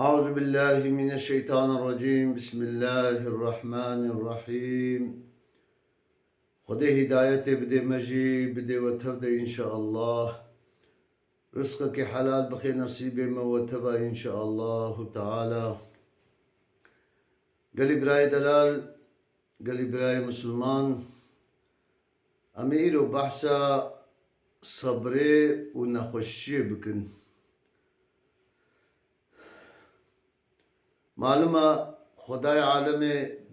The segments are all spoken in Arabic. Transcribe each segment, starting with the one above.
أعوذ بالله من الشيطان الرجيم بسم الله الرحمن الرحيم خدي هداية بدي مجي بدي وتبدأ إن شاء الله رزقك حلال بخير نصيبي ما وتبا إن شاء الله تعالى قالي براي دلال قالي براي مسلمان أميرو بحثا صبري ونخشي بكن معلومة خدای عالم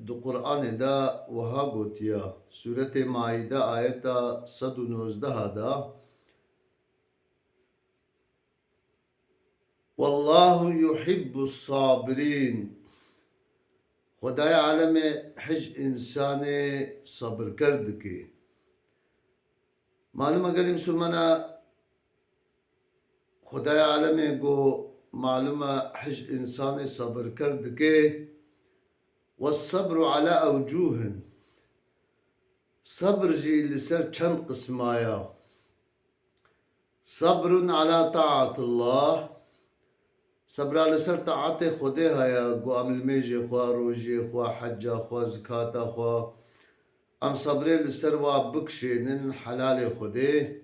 دو قرآن دا وها گوتیا سورة مائده آیت 119 دا والله يحب الصابرين خدای عالم حج انسان صبر کرد کی معلومه گلی مسلمانا خدای عالم گو معلومه حج انسان صبر کرد کی والصبر على أوجوه صبر جي لسر چند قسمايا صبر على طاعة الله صبر لسر طاعت خده هيا گو عمل میجي خوا روجي خوا حجا خوا زكاة خوا ام صبر لسر وابكشينن حلال خده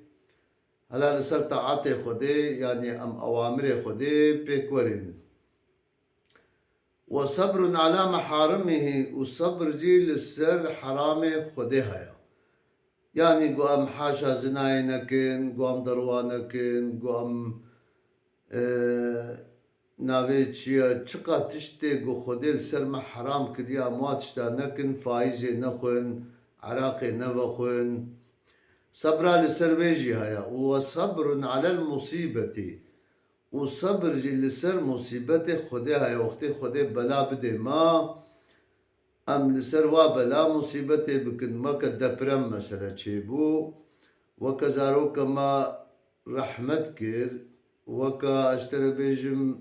حلال لسر طاعت خده يعني ام اوامر خده بيكورين وصبر على محارمه وصبر جي للسر حرام خده هيا يعني قام حاشا زناي نكن قام دروانكن قام ناوي چيا چقا تشتي قو خده لسر ما حرام كديا مواتشتا نكن فايزي نخن عراقي نوخن صبر لسر بيجي هيا وصبر على المصيبة وصبر جي لسر مصيبت خده هيا وقت خده بلا بده ما ام لسر وا بلا مصيبت بكن ما كدبرم مثلا چيبو وكزارو كما رحمت كر وكا اشتر بيجم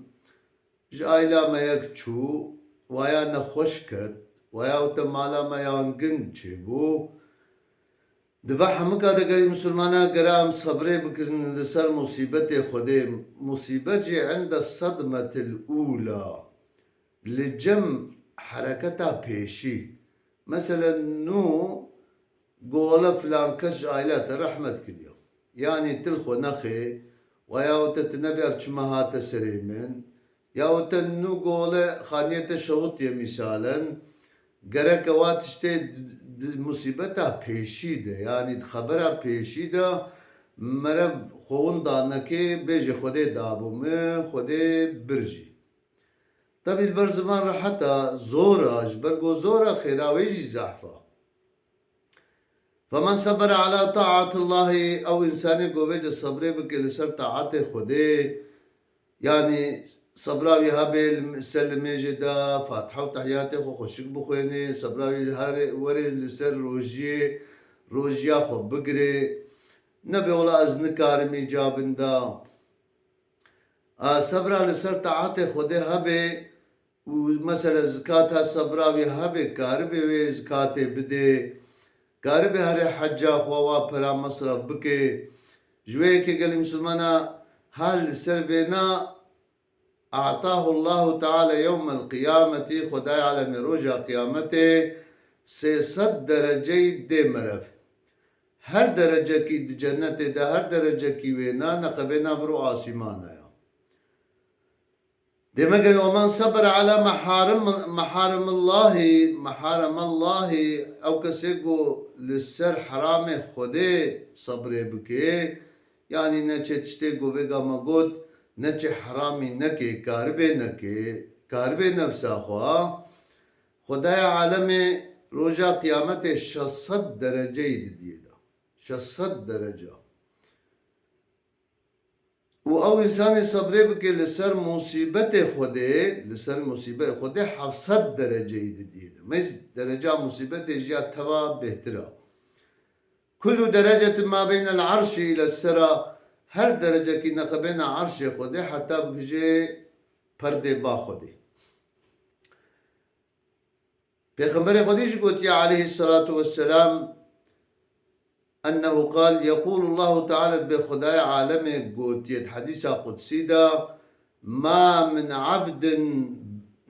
جايلا ما يكچو ويا نخوش كد ويا وتمالا ما يانگن چيبو دفع حمكا دقاي مسلمانا قرام صبري بكن لسر مصيبت خده مصيبت عند الصدمة الأولى لجم حركتها بيشي مثلا نو قولة فلان كش عائلات رحمت كليو يعني تلخو نخي ويا وتتنبي أبشمها تسريمن يا وتنو قولة خانية شوط مثالا قرأك واتشتي مصيبتها بيشي ده يعني خبرها بيشي ده مرب خون دانكي بيجي خده دابو مي خده برجي طب البر زمان راحتا زورا برقو زورا خيراويجي زحفة فمن صبر على طاعة الله أو إنساني قويج الصبر بكل سر طاعت خده يعني صبراوي هابل سلمي جدا فاتحة وتحياتي خو خوشك بخويني صبراوي هاري وري لسر روجيا خو بقري نبي ولا أزنكارمي جابندا صبرا لسر طاعت خده هبه ومثلا زكاة صبراوي هبه كاربه وي زكاة بده كاربه هاري حجا خوا پرا مصرف بكي جوه كي قال مسلمانا هل سربنا أعطاه الله تعالى يوم القيامة خداي على مروجة قيامته 300 درجة دي مرف هر درجة كي جنة ده هر درجة كي وينا نقبنا برو آسمانا demek ki ومن صبر على محارم الله او کسی کو لسر حرام خوده صبر بکه یعنی نه چه تشته گوگا مگود نه چه حرامی نکه کاربه نفسا خوا خدای عالم روزا قیامت 600 درجه دیده 600 درجه و او انسان صبر بکه لسر مصیبت خوده 700 درجه دیده مز درجه مصیبت جا توا بهتره كل درجة ما بين العرش إلى السرى هر درجة کی نقبین عرش خوده حتی بکجه پرده با خوده پیغمبر خودیش گوتی عليه الصلاة والسلام أنه قال يقول الله تعالى بخداي عالم قوتيت حديثة قدسي دا ما من عبد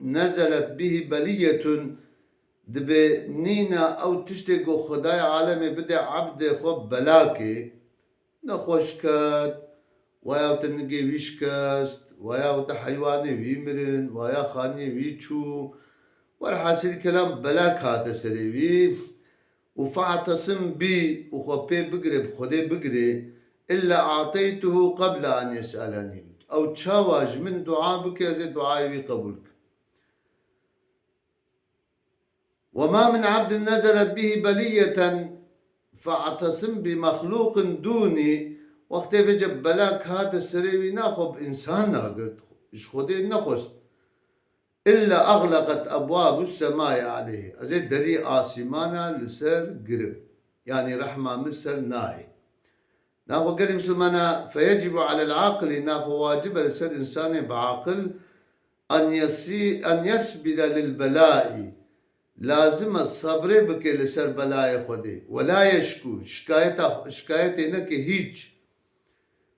نزلت به بلية دبي نينا أو تشتكو خداي عالمي بدأ عبد خب بلاكي نخوشكت ويا تنجي ويشكست ويا حيواني ويمرن ويا خاني ويتشو والحاصل كلام بلاك هذا سريوي وفاعتصم بي وخبي بقري بخدي بقري إلا أعطيته قبل أن يسألني أو تشاواج من دعاء بك زي دعائي قبولك. وما من عبد نزلت به بلية فاعتصم بمخلوق دوني وقت فجب بلاك هذا السريوي ناخب إنسان ناقرد إش خدي نخست إلا أغلقت أبواب السماء عليه أزيد دري آسمانا لسر قرب يعني رحمة مصر ناي ناخو قال مسلمانا فيجب على العاقل ناخو واجب لسر إنسان بعاقل أن يسبل للبلاء لازم الصبر بك لسر بلاء خدي ولا يشكو شكاية إنك هيج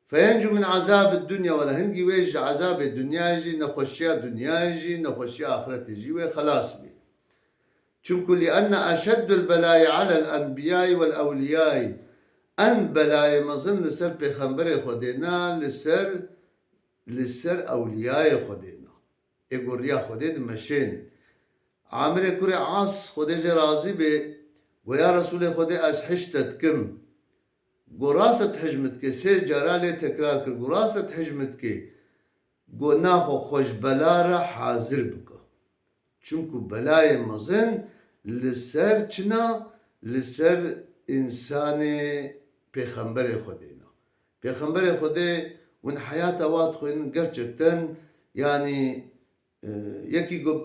فينجو من عذاب الدنيا ولا هنجي ويج عذاب الدنيا يجي نخشيا دنيا يجي نخشيا آخرت يجي وخلاص بي چونكو لأن أشد البلاء على الأنبياء والأولياء أن بلاء مظن لسر پیغمبر خدينا لسر أولياء خدينا يقول يا خديد مشين عامر كوري عاص خديج راضي بي ويا رسول خدي أشحشتت كم قراسة حجمتك سي جرالي تكرار كر قراسة حجمتك قو ناخو خوش بلارة حاضر بك چونكو بلاي مزن لسر چنا لسر انسان پیغمبر خودينا پیغمبر خودي ون حياة وات خوين gerçekten يعني يكي قو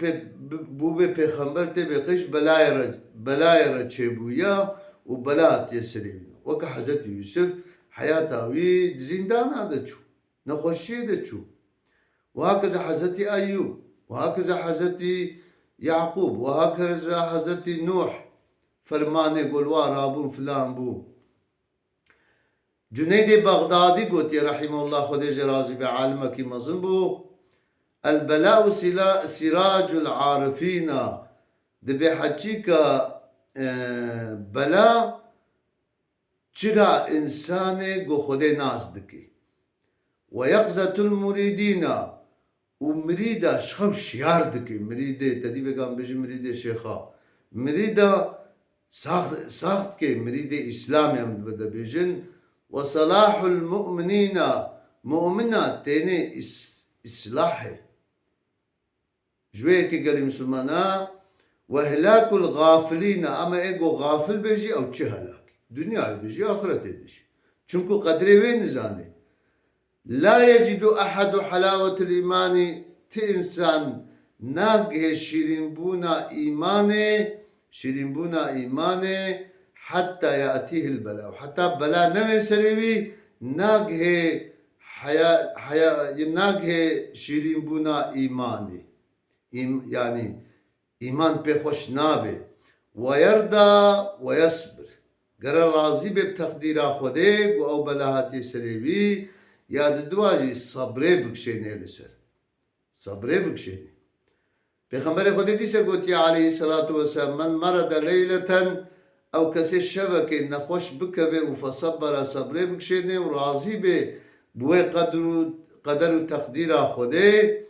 بو پیغمبر تي بخش بلاي چبويا وبلات يسرين وك حضرت يوسف حياته وي زندان هذا شو نخشي ده شو وهكذا حضرت أيوب وهكذا حضرت يعقوب وهكذا حضرت نوح فرمانه قلوا رابون فلان بو جنيد بغدادي قلت رحمه الله خديج رازي بعالمك مظن بو البلاء سراج العارفين دبي حجيك بلاء چرا انسان گو خود ناز دکی و یقظت المریدین و مریدا شخم شیار دکی مریده تدیب کام بجی مریده شیخا مریدا ساخت که مریده اسلامی هم بده بجن و صلاح المؤمنین مؤمنه تینه اصلاحه جوه که قلی مسلمانا و هلاك الغافلين اما ايگو غافل بجي او چه هلاك دنيا بجي آخرت بجي چونكو قدري وين زاني لا يجد أحد حلاوة الإيمان تإنسان ناقه شيرين بونا إيمانه حتى يأتيه البلاء حتى بلا نوي سريوي ناقه شيرين بونا إيمانه يعني إيمان بخوش نابه ويرضى ويصبر قرر راضي بتقدير خودك أو بلاهاتي سريبي يا دواجي صبري بكشيني لسر صبري بكشيني بخبر خودي دي سقوتي عليه الصلاة والسلام من مرض ليلة أو كسي الشبكة نخوش بكبه وفصبر صبري بكشيني وراضي بوي قدر تقدير خودك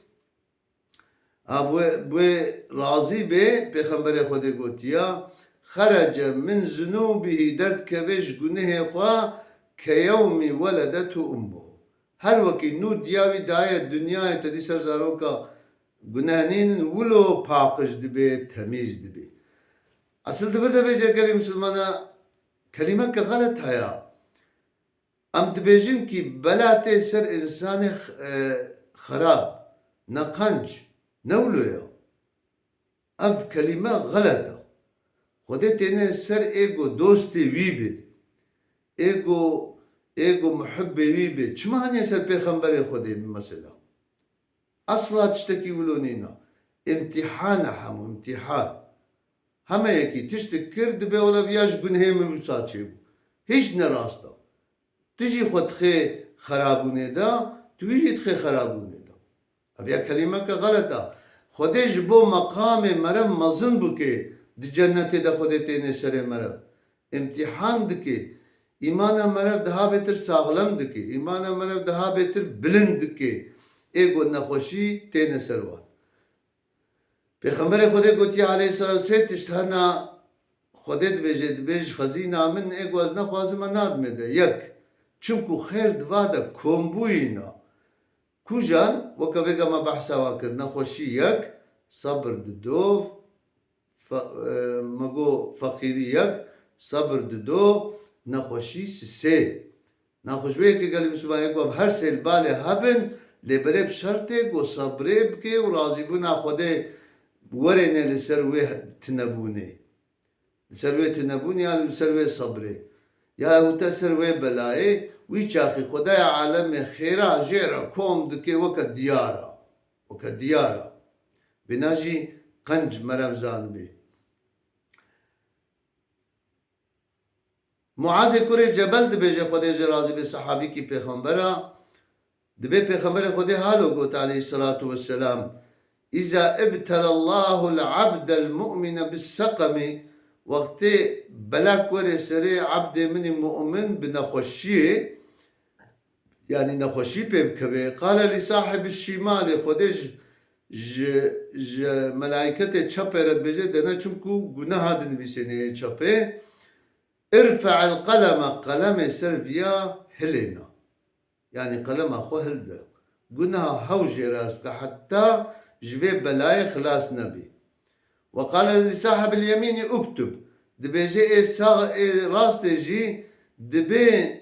بوی راضی به پیغمبر خود گوتیا خرج من ذنوبه درد کوش گناه خوا که یومی ولدته امه هر وکی نو دیاوی دای دنیا تدی سرزارو کا گناهنین ولو پاکش دبی تمیز دبی اصل دبرده بیجه کلی مسلمانا کلمه که غلط هیا ام دبیجیم کی بلات سر انسان خراب نقنج نولويا اف كلمة غلطة خودت انا سر ايجو دوستي ويبي ايجو محبي ويبي چما هنيا سر پیغمبر خودي مثلا اصلا تشتكي ولونينا امتحان همو امتحان همه يكي تشتك كرد بي ولا بياش گنهي مبساتشي هيش نراستا تجي خود خي خرابونه دا تويجي تخي خرابونه افیا کلمه که غلطه خودش بو مقام مرم مزن بکه دی جنت ده خود تینه سر مرم امتحان دکه ایمان مرم daha beter sağlam dike ایمان مرم daha beter bilind dike ego نخوشی تینه سروان پیغمبر خدا گوتی علیه السلام سه تشتهنا خودت بجد بج خزینه من ego از نخوازم ندمده یک چونکو خیر دواده کمبوینا کجان وکویگا ما بحثا واکر نخوشی یک صبر دو مگو فقیری یک صبر دو نخوشی سه نخوشوی که گلی مسلمان یک و هر سیل باله هبن لبره بشرطه گو صبره بکه و راضی بونا خوده ورنه لسروه تنبونه لسروه تنبونه یا لسروه صبره یا اوتا سروه بلائه وی چاخی خدای عالم خیره جیره کوم دکه وکا دیارا بناجی قنج مرمزان بی معاذ کوری جبل دبیجه خدای جرازی به صحابی کی پیغمبره دبی پیغمبر خدای حالو گوت علیه الصلاة والسلام اذا ابتل الله العبد المؤمن بالسقم وقت بلاك وري سري عبد من مؤمن بنخوشيه يعني نخوشي بكبي قال لصاحب الشمال خدش ملائكته چپرد بجه دنا چونكو گناه دنویسنه چپه ارفع القلم قلم سرفيا هلنا يعني قلم اخو هلده گناه هوجي راسك حتى جوي بلاي خلاص نبي وقال لصاحب اليمين اكتب دبيجي راست جي دبي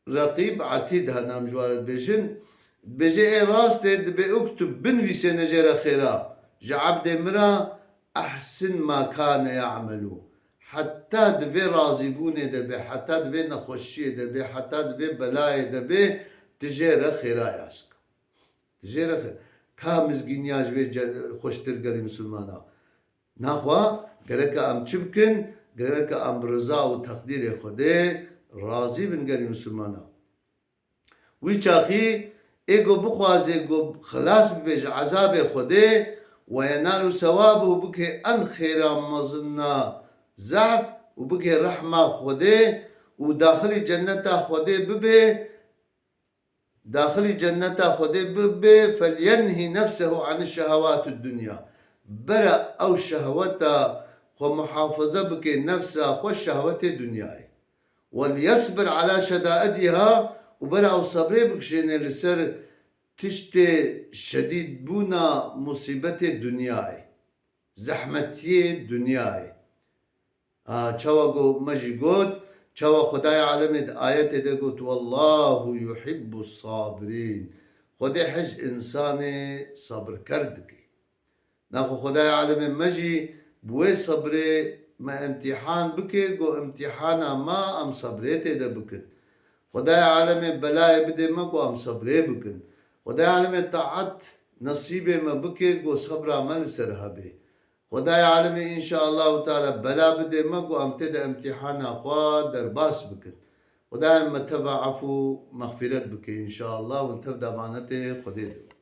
رقيب عتيد هنام جوارد بيجن بيجي راست دبي اكتب بنويسي نجر خيرا جعبد مرا احسن ما كان يعملو حتى دبي رازبوني دبي حتى دبي نخوشي دبي حتى دبي بلاي دبي تجير خيرا ياسك تجير خيرا كامز جنياج بي خوشتر قلي مسلمانا نخوا گرک ام چبکن گرک ام رضا و تقدیر خوده راضی بن گلی مسلمانا وی چاخی ایگو بخوازه گو خلاص ببیج عذاب خوده و ینالو ثوابه بکه ان خیرا مزنا ضعف و بکه رحمه خوده و داخل جنت خوده ببه داخل جنت خوده ببه فلینهی نفسه عن الشهوات الدنيا برا او شهوتا خو محافظة بك نفسها خو شهوة الدنيا وليصبر على شدائدها وبرا او صبري بكشين لسر تشتي شديد بونا مصيبة الدنيا زحمتي الدنيا چاوا مجي قد چاوا خدای عالمت آیت ده قد والله يحب الصابرين خدای حج انسان صبر کردك ناخو خدای عالم مجي بوي صبري ما امتحان بكي قو امتحانا ما ام صبريتي ده بكن خدای عالم بلاي بده ما قو ام صبري بكن خدای عالم طاعت نصيبه ما بكي قو صبر عمل سرها به خدای عالم ان شاء الله تعالى بلا بده ما قو ام تده امتحانا خوا درباس بكن خدای متبع عفو مغفرت بكي ان شاء الله وانتف دمانته خدي